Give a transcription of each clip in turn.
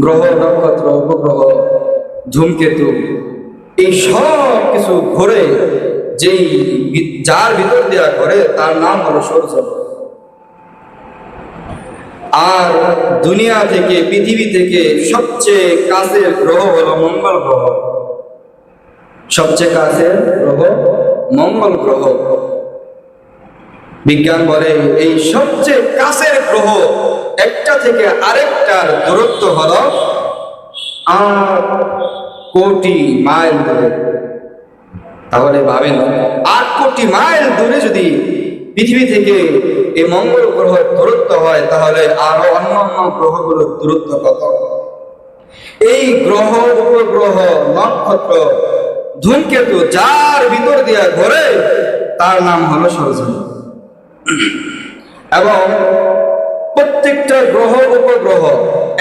গ্রহ নক্ষত্র উপগ্রহ ধূমকেতু এই সব কিছু ঘুরে যার ভিতর দেওয়া ঘরে তার নাম হলো সৌরজগৎ। আর দুনিয়া থেকে পৃথিবী থেকে সবচেয়ে কাছের গ্রহ হলো মঙ্গল গ্রহ। সবচেয়ে কাছের গ্রহ মঙ্গল গ্রহ। বিজ্ঞান বলে এই সবচেয়ে কাছের গ্রহ একটা থেকে আরেকটার দূরত্ব হলো 8 কোটি মাইল দূরে। তাহলে ভাবেন 8 কোটি মাইল দূরে যদি পৃথিবী থেকে এই মঙ্গল গ্রহের দূরত্ব হয়, তাহলে আরো অন্যান্য গ্রহগুলোর দূরত্ব কত? এই গ্রহ উপগ্রহ নক্ষত্র ধূমকেতু যার ভিতর দিয়ে ঘোরে তার নাম হলো সৌরজগৎ। এবং প্রত্যেকটা গ্রহ উপগ্রহ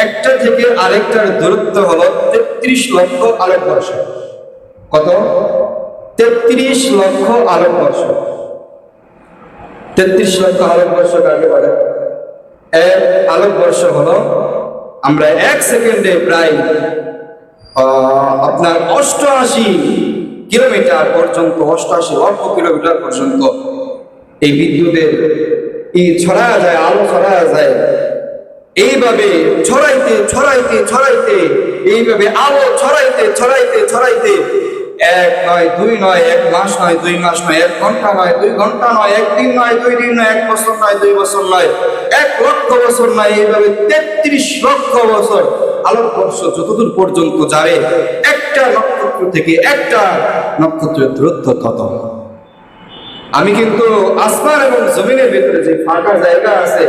একটা থেকে আরেকটার দূরত্ব হলো 33 লক্ষ আলোকবর্ষ। কত? 33 লক্ষ আলোকবর্ষ। 33 লক্ষ আলোকবর্ষ কাকে বলে? এক আলোকবর্ষ হলো, আমরা 1 সেকেন্ডে প্রায় আপনার 88 কিলোমিটার পর্যন্ত, 88 লক্ষ কিলোমিটার পর্যন্ত এই বিদ্যুতের ছড়া যায়, আলো ছড়া যায়। এইভাবে ছড়াইতে ছড়াইতে ছড়াইতে, এইভাবে আলো ছড়াইতে ছড়াইতে ছড়াইতে 1 নয় 2 নয়, 1 মাস নয় 2 মাস নয়, 1 ঘন্টা নয় 2 ঘন্টা নয়, 1 দিন নয় 2 দিন নয়, 1 বছর নয় 2 বছর নয়, 1 লক্ষ বছর নয়, এইভাবে 33 লক্ষ বছর আলোকবর্ষ যতদূর পর্যন্ত যাবে, একটা নক্ষত্র থেকে একটা নক্ষত্রের দূরত্ব কত? আমি কিন্তু আসমান এবং জমিনের ভিতরে যে ফাঁকা জায়গা আছে,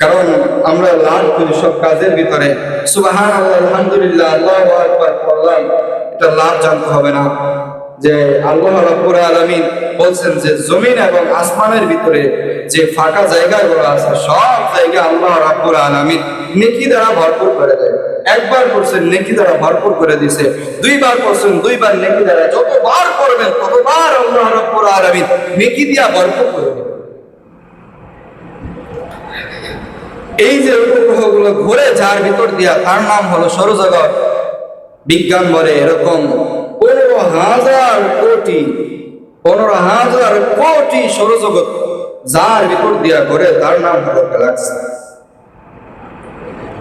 কারণ আমরা লাভ করি সব কাজের ভিতরে সুবহানাল্লাহ আলহামদুলিল্লাহ আল্লাহু আকবার বললাম, এটা লাভ জানতে হবে না যে আল্লাহ রাব্বুল আলামিন বলছেন যে জমিন এবং আসমানের ভিতরে যে ফাঁকা জায়গাগুলো আছে সব জায়গা আল্লাহ রাব্বুল আলামিন নেকি দ্বারা ভরপুর করে দেয়। একবার করছেন নেকি দ্বারা ভরপুর করে দিয়েছে, দুইবার করছেন দুইবার নেকি দ্বারা, যতবার করবেন ততবার আল্লাহ রাব্বুল আলামিন নেকি দিয়া ভরপুর করে দেবে। এই যে উপগ্রহগুলো ঘুরে যার ভিতর দিয়া তার নাম হলো সৌরজগৎ। বিজ্ঞান বলে এরকম 15,000 কোটি সৌরজগৎ যার ভিতর দিয়া ঘুরে তার নাম হলো গ্যালাক্সি।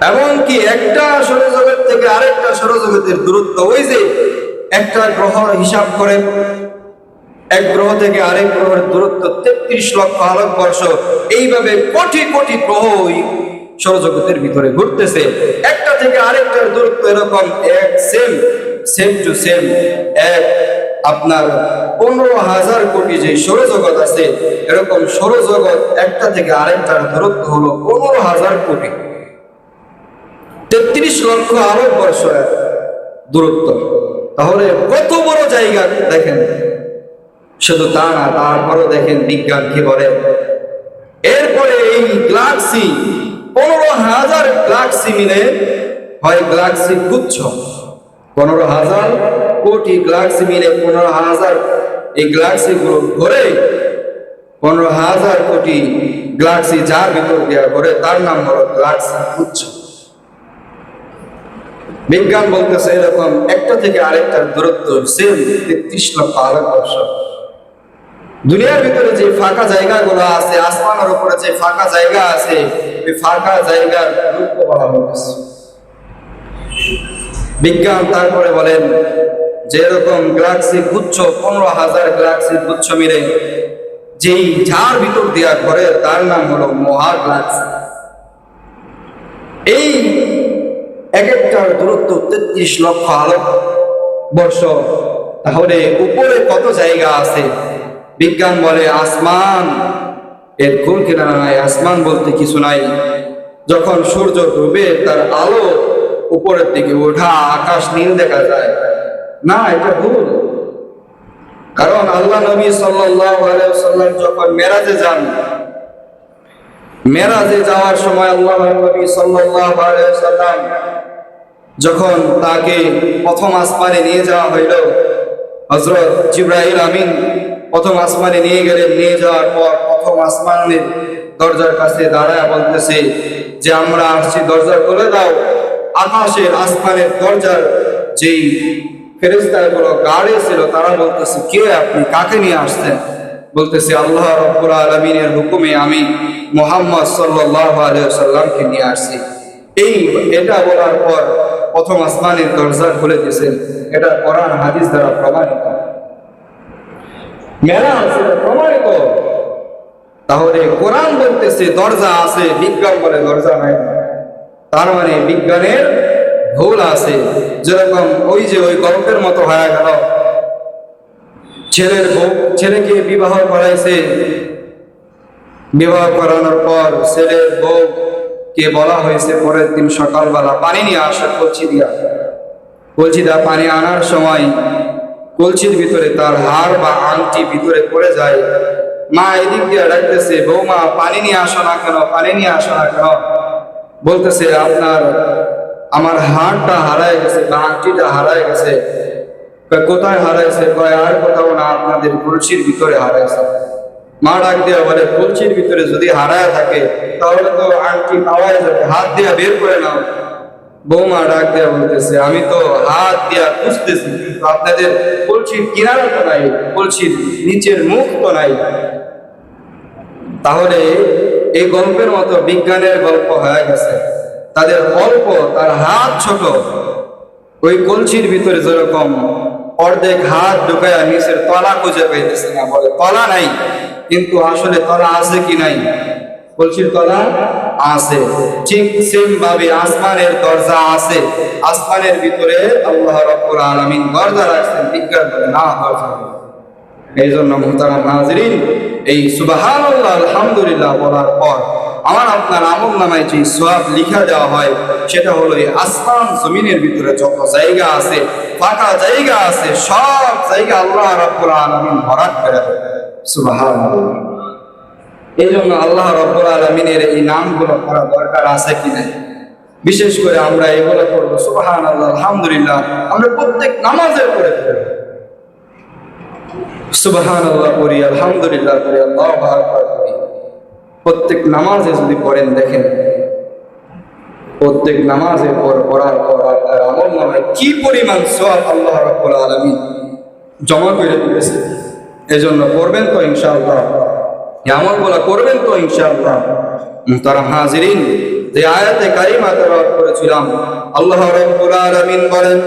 এমনকি একটা সৌরজগৎ থেকে আরেকটা সৌরজগতের দূরত্ব, ওই যে একটা গ্রহ হিসাব করেন, এক গ্রহ থেকে আরেক গ্রহের দূরত্ব 33 লক্ষ আলোকবর্ষ। এইভাবে কোটি কোটি গ্রহ সৌরজগতের ভিতরে ঘুরতেছে, একটা থেকে আরেকটার দূরত্ব এরকম এক সেম টু সেম এক আপনার 15,000 কোটি যে সৌরজগৎ আছে, এরকম সৌরজগৎ একটা থেকে আরেকটার দূরত্ব হলো 15,000 কোটি, 33 লক্ষ আলোকবর্ষ দূরত্ব। তাহলে কত বড় জায়গা দেখেন। শুধু তা না, তারপরও দেখেন বিজ্ঞান কি বলে। এরপরে এই গ্যালাক্সি 15,000 গ্যালাক্সি মিলে হয় গ্যালাক্সি গুচ্ছ। 15,000 কোটি গ্যালাক্সি মিলে 15,000 এই গ্যালাক্সি গুলো ঘুরে 15,000 কোটি গ্যালাক্সি যার ভিতর দিয়ে ঘুরে তার নাম হলো গ্যালাক্সি গুচ্ছ। বিজ্ঞান বলতেছে এরকম একটা থেকে আরেকটার দূরত্ব সেম 33 লক্ষ আলোকবর্ষ। দুনিয়ার ভিতরে যে ফাঁকা জায়গাগুলো আছে, আসমানের উপরে যে ফাঁকা জায়গা আছে, এই ফাঁকা জায়গার দূরত্ব বলা হয়েছে। বিজ্ঞান তারপরে বলেন যে এরকম গ্যালাক্সি গুচ্ছ 15,000 গ্যালাক্সি গুচ্ছ মিলে যেই যার ভিতর দিয়া ঘরে তার নাম হলো মহাগ্যালাক্সি। এই এক একটার দূরত্ব 33 লক্ষ আলোকবর্ষ। তাহলে উপরে কত জায়গা আছে? বিজ্ঞান বলে আসমান এর কোন কিনারা নাই, আসমান বলতে কিছু নাই। যখন সূর্য ডুবে তার আলো উপরের দিকে ওঠা, আকাশ নীল দেখা যায় না, এটা ভুল। কারণ আল্লাহ নবী সাল্লাল্লাহু আলাইহি ওয়াসাল্লাম যখন মেরাজে যান, মেরাজে যাওয়ার সময় আল্লাহ নবী সাল্লাল্লাহু আলাইহি ওয়াসাল্লাম যখন তাকে প্রথম আসমানে নিয়ে যাওয়া হইল, হযরত জিবরাইল আমিন প্রথম আসমানে নিয়ে গেলেন। নিয়ে যাওয়ার পর প্রথম আসমানের দরজার কাছে দাঁড়ায় বলতেছে যে আমরা আসছি, দরজা খুলে দাও। আকাশের আসমানের দরজার যেই ফেরেশতাগুলো গাড়ে ছিল তারা বলতেছে, কে আপনি, কাকে নিয়ে আসছেন? বলতেছে, আল্লাহ রাব্বুল আলামিনের হুকুমে আমি মুহাম্মদ সাল্লাল্লাহু আলাইহি ওয়াসাল্লামকে নিয়ে আসছি। এটা বলার পর প্রথম আসমানের দরজা খুলে দিয়েছেন। এটা কোরআন হাদিস দ্বারা প্রমাণিত, মেলা আছে, প্রমাণিত। তাহলে কোরআন বলতেছে দরজা আছে, বিজ্ঞান বলে দরজা নাই। তার মানে বিজ্ঞানের ভুল আছে। যেরকম ওই গল্পের মতো হয়ে গেল, ছেলেকে বিবাহ করাইছে, বিবাহ করানোর পর ছেলের বউকে বলা হয়েছে পরের দিন সকালবেলা পানি নিয়ে আসা, কলসি দা পানি আনার সময় কলসির ভিতরে তার হার বা আংটি ভিতরে পড়ে যায়। মা এদিক দিয়ে ডাকতেছে, বৌমা পানি নিয়ে আসো না কেন, পানি নিয়ে আসো না কেন? বলতেছে, আমার হারটা হারায় গেছে বা আংটিটা হারায় গেছে। কোথায় হারাইছে? কয় আর কোথাও না, আপনাদের কলসির ভিতরে হারাইছে। মা ডাক দিয়া বলে, কলসির ভিতরে যদি হারায় থাকে তাহলে তো আংটি পাওয়া যাবে, হাত দিয়া বের করে নাও। বৌমা ডাক দিয়া বলতেছে, আমি তো হাত দিয়া খুঁজতেছি, কিন্তু আপনাদের কলসির কিনারা তো নাই, কলসির নিচের মুখ তো নাই। তাহলে এই গল্পের মতো বিজ্ঞানের গল্প হয়ে গেছে। তাদের অল্প, তার হাত ছোট, ওই কলসির ভিতরে যেরকম অর্ধেক হাত ঢুকায় নিচের তলা খুঁজে পাইতেছে না, বলে তলা নাই, কিন্তু আসলে তলা আছে কি নাই? কলসির তলা আছে। ঠিক সেম ভাবে আসমানের দরজা আছে, আসমানের ভিতরে আল্লাহ রাব্বুল আলামিন দরজা রাখছেন, বিজ্ঞান বলে না দরজা। এই জন্য মুহতারাম নাজরিন, এই সুবহানাল্লাহ আলহামদুলিল্লাহ বলার পর আমার আপনার আমল নামায় যে সওয়াব লিখা দেওয়া হয়, সেটা হলো এই আসমান জমিনের ভিতরে যত জায়গা আছে, ফাঁকা জায়গা আছে, সব জায়গা আল্লাহ রাব্বুল আলামিন ভরাট করে দেয়। সুবহানাল্লাহ। এই জন্য আল্লাহ রাব্বুল আলামিনের এই নামগুলো করা দরকার আছে কি নাই? বিশেষ করে আমরা এগুলো করবো সুবহানাল্লাহ আলহামদুলিল্লাহ, আমরা প্রত্যেক নামাজের পরে সুবহানাল্লাহ করি, আলহামদুলিল্লাহ করি, আল্লাহু আকবার করি। প্রত্যেক নামাজে যদি পড়েন, দেখেন প্রত্যেক নামাজের পর পড়ার পর আপনার আমল নামায় কি পরিমাণ সওয়াব আল্লাহ রাব্বুল আলামিন জমা করে দিয়েছে। এজন্য পড়বেন তো ইনশাআল্লাহ, এই আমলগুলো করবেন তো ইনশাআল্লাহ। মুহতারাম হাজিরিন, যে আয়াতে কারিমা তেলাওয়াত করেছিলাম, আল্লাহ রাব্বুল আলামিন বলেন,